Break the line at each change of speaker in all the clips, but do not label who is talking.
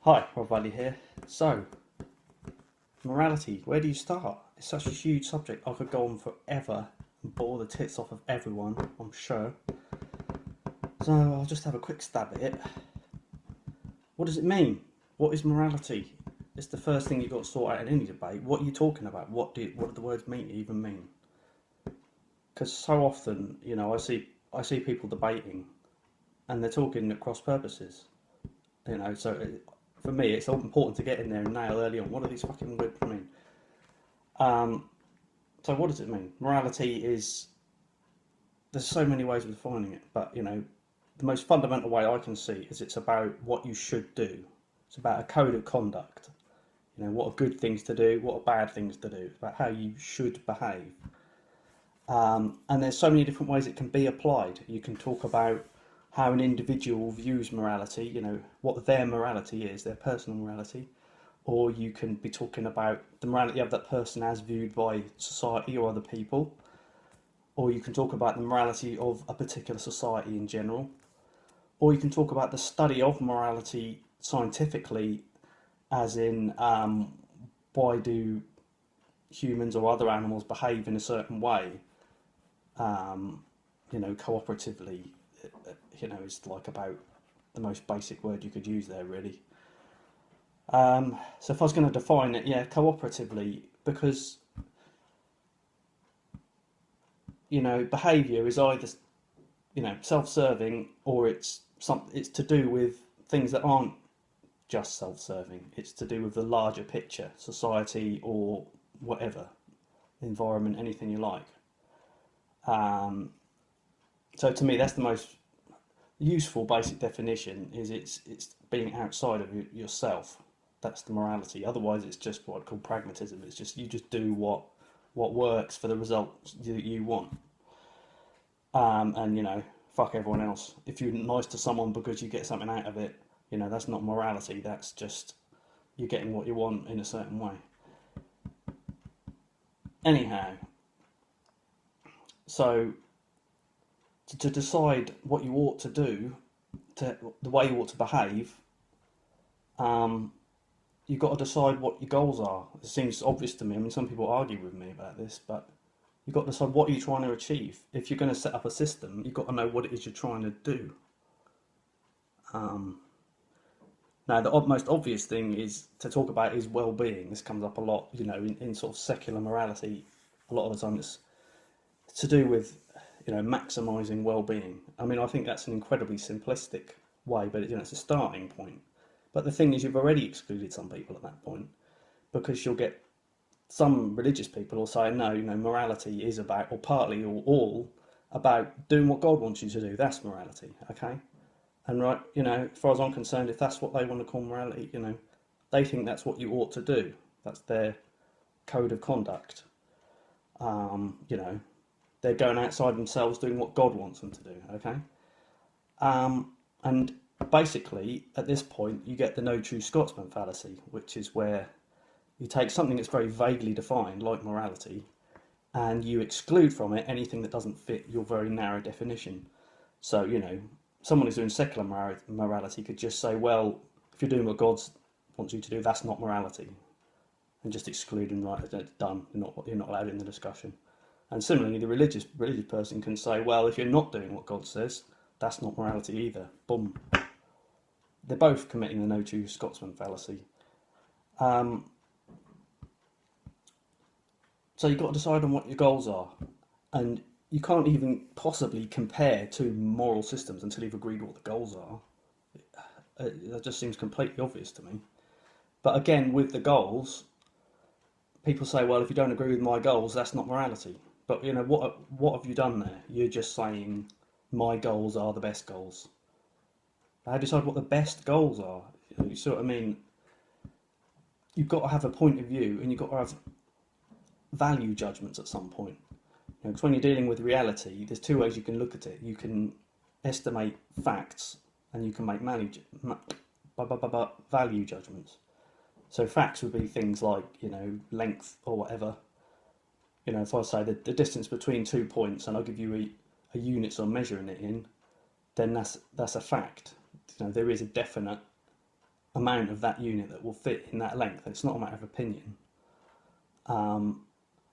Hi, Rob Valley here. So, morality, where do you start? It's such a huge subject. I could go on forever and bore the tits off of everyone, I'm sure. So, I'll just have a quick stab at it. What does it mean? What is morality? It's the first thing you've got to sort out in any debate. What are you talking about? What do the words mean even mean? Because so often, I see people debating and they're talking at cross purposes. For me, it's important to get in there and nail early on what do these fucking words mean. Um, so what does it mean? Morality is, there's so many ways of defining it, but the most fundamental way I can see is it's about what you should do. It's about a code of conduct. What are good things to do, what are bad things to do. It's about how you should behave. And there's so many different ways it can be applied. You can talk about how an individual views morality, what their morality is, their personal morality, or you can be talking about the morality of that person as viewed by society or other people, or you can talk about the morality of a particular society in general, or you can talk about the study of morality scientifically, as in why do humans or other animals behave in a certain way, cooperatively. Is like about the most basic word you could use there, really. So if I was going to define it, yeah, cooperatively, because behaviour is either self-serving, or it's to do with things that aren't just self-serving. It's to do with the larger picture, society or whatever, environment, anything you like. So to me, that's the most useful basic definition. Is it's being outside of yourself. That's the morality. Otherwise, it's just what I call pragmatism. It's just you just do what works for the result that you want. And fuck everyone else. If you're nice to someone because you get something out of it, that's not morality. That's just you're getting what you want in a certain way. Anyhow, so to decide what you ought to do, the way you ought to behave, you've got to decide what your goals are. It seems obvious to me. I mean, some people argue with me about this, but you've got to decide what you're trying to achieve. If you're going to set up a system, you've got to know what it is you're trying to do. Now, the most obvious thing is to talk about is well-being. This comes up a lot, in sort of secular morality. A lot of the time, it's to do with maximising well-being. I mean, I think that's an incredibly simplistic way, but it's a starting point. But the thing is, you've already excluded some people at that point, because you'll get some religious people will say, no, morality is about, or partly or all about doing what God wants you to do. That's morality, okay? And right, as far as I'm concerned, if that's what they want to call morality, they think that's what you ought to do. That's their code of conduct. They're going outside themselves doing what God wants them to do, okay? And basically, at this point, you get the no true Scotsman fallacy, which is where you take something that's very vaguely defined, like morality, and you exclude from it anything that doesn't fit your very narrow definition. So, someone who's doing secular morality could just say, well, if you're doing what God wants you to do, that's not morality, and just exclude and right, it's done. You're not allowed in the discussion. And similarly, the religious person can say, well, if you're not doing what God says, that's not morality either. Boom. They're both committing the no true Scotsman fallacy. So you've got to decide on what your goals are. And you can't even possibly compare two moral systems until you've agreed what the goals are. That just seems completely obvious to me. But again, with the goals, people say, well, if you don't agree with my goals, that's not morality. But what have you done there? You're just saying my goals are the best goals. How do you decide what the best goals are? You see what I mean? You've got to have a point of view, and you've got to have value judgments at some point. Because when you're dealing with reality, there's two ways you can look at it. You can estimate facts, and you can make value judgments. So facts would be things like length or whatever. If I say the distance between 2 points, and I'll give you a units I'm measuring it in, then that's a fact. There is a definite amount of that unit that will fit in that length. It's not a matter of opinion.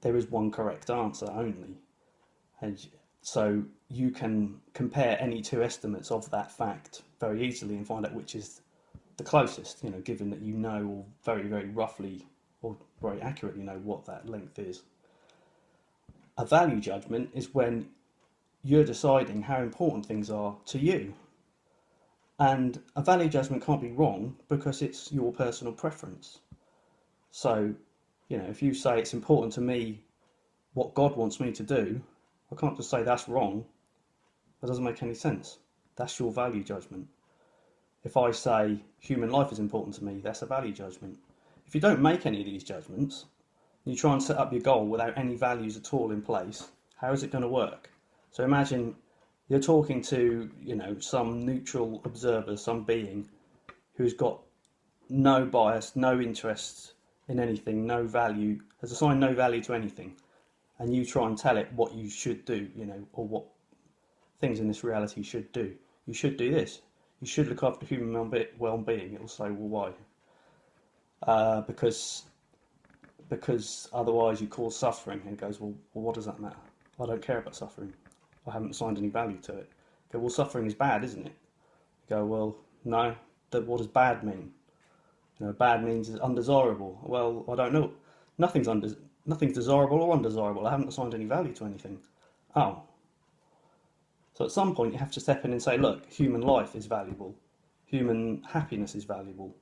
There is one correct answer only. And so you can compare any two estimates of that fact very easily and find out which is the closest, given that you know, or very, very roughly or very accurately know what that length is. A value judgment is when you're deciding how important things are to you. And a value judgment can't be wrong because it's your personal preference. So, if you say it's important to me what God wants me to do, I can't just say that's wrong. That doesn't make any sense. That's your value judgment. If I say human life is important to me, that's a value judgment. If you don't make any of these judgments, you try and set up your goal without any values at all in place, how is it going to work? So imagine you're talking to, some neutral observer, some being who's got no bias, no interest in anything, no value, has assigned no value to anything, and you try and tell it what you should do, or what things in this reality should do. You should do this. You should look after human well-being. It will say, well, why? Because otherwise you cause suffering. And it goes, well, what does that matter? I don't care about suffering. I haven't assigned any value to it. Go, well, suffering is bad, isn't it? You go, well, no. What does bad mean? Bad means it's undesirable. Well, I don't know. Nothing's desirable or undesirable. I haven't assigned any value to anything. Oh. So at some point you have to step in and say, look, human life is valuable. Human happiness is valuable.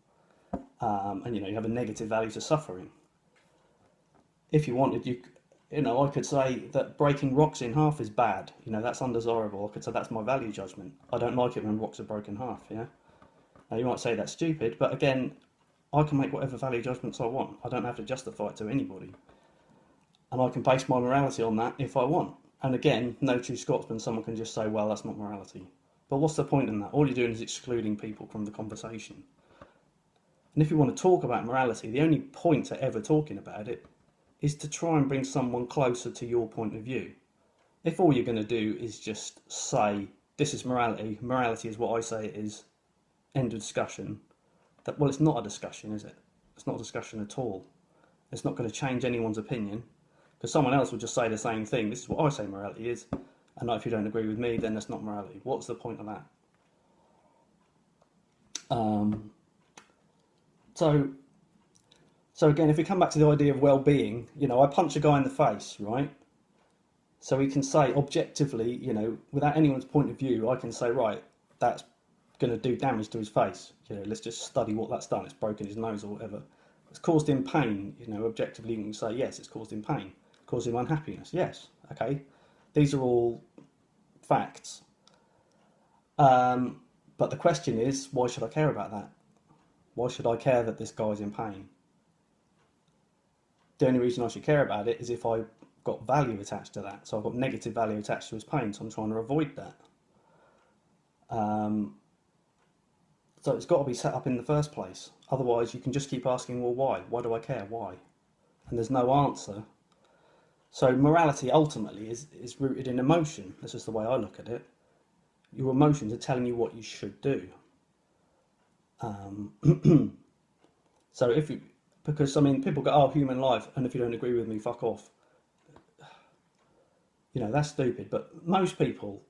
And you have a negative value to suffering. If you wanted, I could say that breaking rocks in half is bad. That's undesirable. I could say that's my value judgment. I don't like it when rocks are broken in half, yeah? Now you might say that's stupid, but again, I can make whatever value judgments I want. I don't have to justify it to anybody. And I can base my morality on that if I want. And again, no true Scotsman, someone can just say, well, that's not morality. But what's the point in that? All you're doing is excluding people from the conversation. And if you want to talk about morality, the only point to ever talking about it is to try and bring someone closer to your point of view. If all you're going to do is just say, this is morality, morality is what I say it is, end of discussion, well, it's not a discussion, is it? It's not a discussion at all. It's not going to change anyone's opinion, because someone else will just say the same thing. This is what I say morality is, and if you don't agree with me, then that's not morality. What's the point of that? So again, if we come back to the idea of well-being, I punch a guy in the face, right? So we can say objectively, without anyone's point of view, I can say, right, that's going to do damage to his face. Let's just study what that's done. It's broken his nose or whatever. It's caused him pain. Objectively, you can say, yes, it's caused him pain. Caused him unhappiness. Yes, okay. These are all facts. But the question is, why should I care about that? Why should I care that this guy's in pain? The only reason I should care about it is if I've got value attached to that. So I've got negative value attached to his pain, so I'm trying to avoid that. So it's got to be set up in the first place. Otherwise, you can just keep asking, well, why? Why do I care? Why? And there's no answer. So morality ultimately is rooted in emotion. This is the way I look at it. Your emotions are telling you what you should do. So because people go, oh, human life, and if you don't agree with me, fuck off. That's stupid. But most people,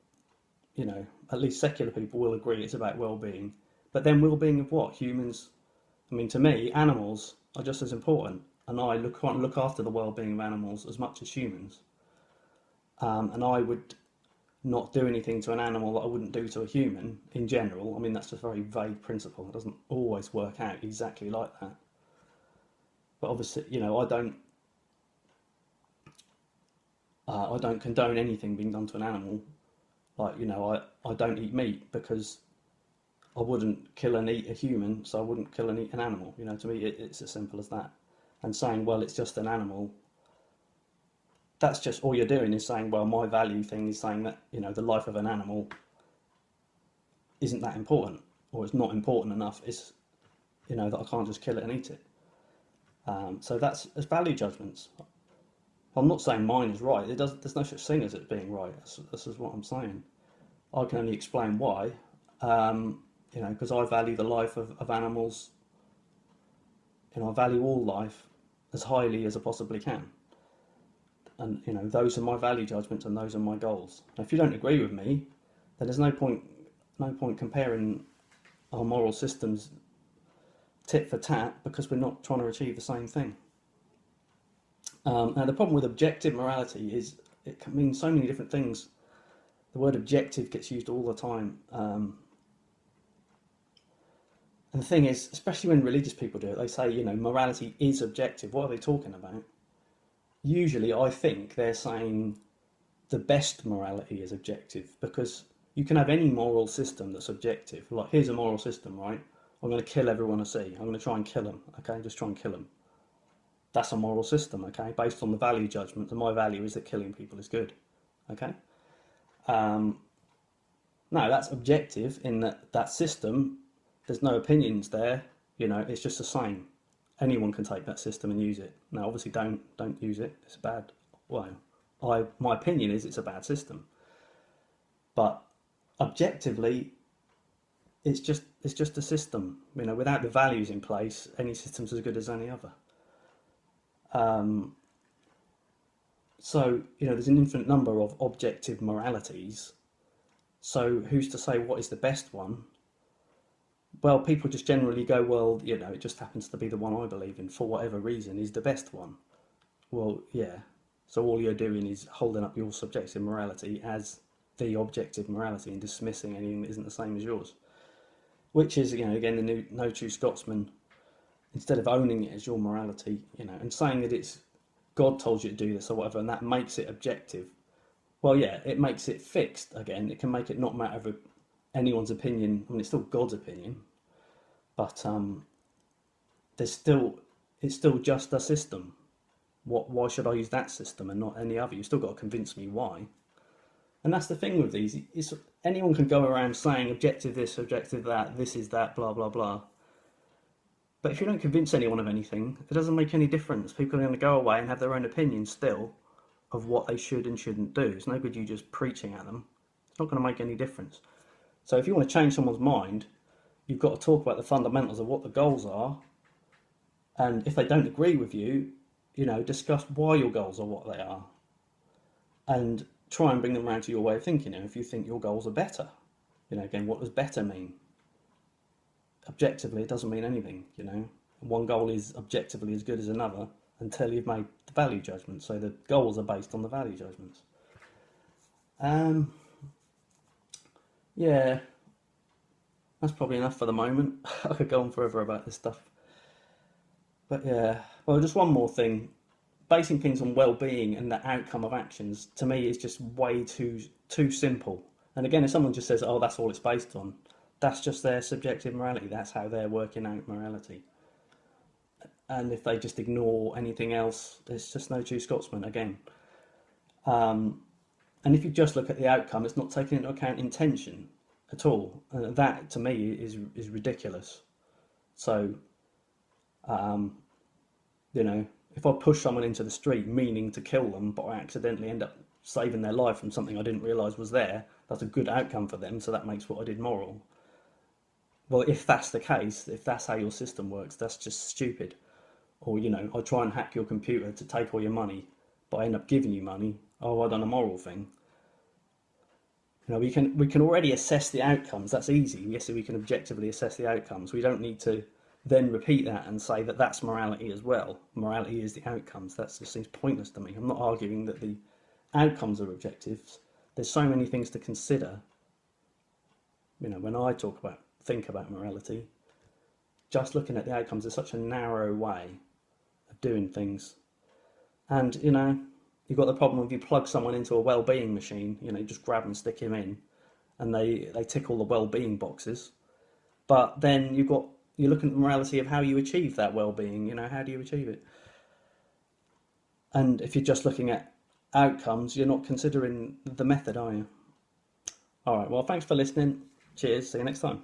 at least secular people will agree it's about well-being. But then well-being of what? Humans? To me, animals are just as important. And I look after the well-being of animals as much as humans. And I would not do anything to an animal that I wouldn't do to a human in general. That's just a very vague principle. It doesn't always work out exactly like that. But obviously, I don't condone anything being done to an animal. Like, I don't eat meat because I wouldn't kill and eat a human, so I wouldn't kill and eat an animal. To me, it's as simple as that. And saying, well, it's just an animal, that's just all you're doing is saying, well, my value thing is saying that, the life of an animal isn't that important, or it's not important enough. It's, that I can't just kill it and eat it. So that's value judgments. I'm not saying mine is right. There's no such thing as it being right. This is what I'm saying. I can only explain why. you know, because I value the life of animals. You know, I value all life as highly as I possibly can. And, you know, those are my value judgments and those are my goals. And if you don't agree with me, then there's no point comparing our moral systems tit for tat, because we're not trying to achieve the same thing. Now, the problem with objective morality is it can mean so many different things. The word objective gets used all the time. And the thing is, especially when religious people do it, they say, you know, morality is objective. What are they talking about? Usually, I think they're saying the best morality is objective, because you can have any moral system that's objective. Like, here's a moral system, right? I'm going to kill everyone I see. I'm going to try and kill them, okay? Just try and kill them. That's a moral system, okay? Based on the value judgment, and my value is that killing people is good, okay? No, that's objective in that system, there's no opinions there, you know, it's just the same. Anyone can take that system and use it. Now, obviously, don't use it. It's bad. Well, my opinion is it's a bad system. But objectively, it's just a system. You know, without the values in place, any system's as good as any other. So, you know, there's an infinite number of objective moralities. So who's to say what is the best one? Well, people just generally go, well, you know, it just happens to be the one I believe in for whatever reason is the best one. Well, yeah. So all you're doing is holding up your subjective morality as the objective morality and dismissing anything that isn't the same as yours. Which is, you know, again, the no true Scotsman, instead of owning it as your morality, you know, and saying that it's God told you to do this or whatever, and that makes it objective. Well, yeah, it makes it fixed again. It can make it not matter of anyone's opinion. I mean, it's still God's opinion, but it's still just a system. Why should I use that system and not any other? You've still got to convince me why. And that's the thing with these. Anyone can go around saying objective this, objective that, this is that, blah, blah, blah. But if you don't convince anyone of anything, it doesn't make any difference. People are going to go away and have their own opinion still of what they should and shouldn't do. It's no good you just preaching at them. It's not going to make any difference. So if you want to change someone's mind, you've got to talk about the fundamentals of what the goals are. And if they don't agree with you, you know, discuss why your goals are what they are. And try and bring them around to your way of thinking. And if you think your goals are better, you know, again, what does better mean? Objectively, it doesn't mean anything, you know. One goal is objectively as good as another until you've made the value judgment. So the goals are based on the value judgments. Yeah, that's probably enough for the moment. I could go on forever about this stuff. But yeah, well, just one more thing. Basing things on well-being and the outcome of actions, to me, is just way too simple. And again, if someone just says, oh, that's all it's based on, that's just their subjective morality. That's how they're working out morality. And if they just ignore anything else, it's just no true Scotsman again. And if you just look at the outcome, it's not taking into account intention at all. That, to me, is ridiculous. So, you know, if I push someone into the street meaning to kill them, but I accidentally end up saving their life from something I didn't realise was there, that's a good outcome for them, so that makes what I did moral. Well, if that's the case, if that's how your system works, that's just stupid. Or, you know, I try and hack your computer to take all your money, but I end up giving you money. Oh, I've done a moral thing. You know, we can already assess the outcomes. That's easy. Yes, we can objectively assess the outcomes. We don't need to then repeat that and say that that's morality as well. Morality is the outcomes. That just seems pointless to me. I'm not arguing that the outcomes are objectives. There's so many things to consider. You know, when I think about morality, just looking at the outcomes is such a narrow way of doing things. And, you know, you've got the problem if you plug someone into a well-being machine, you know, you just grab and stick him in and they tick all the well-being boxes. But then you're looking at the morality of how you achieve that well-being, you know, how do you achieve it? And if you're just looking at outcomes, you're not considering the method, are you? All right, well, thanks for listening. Cheers, see you next time.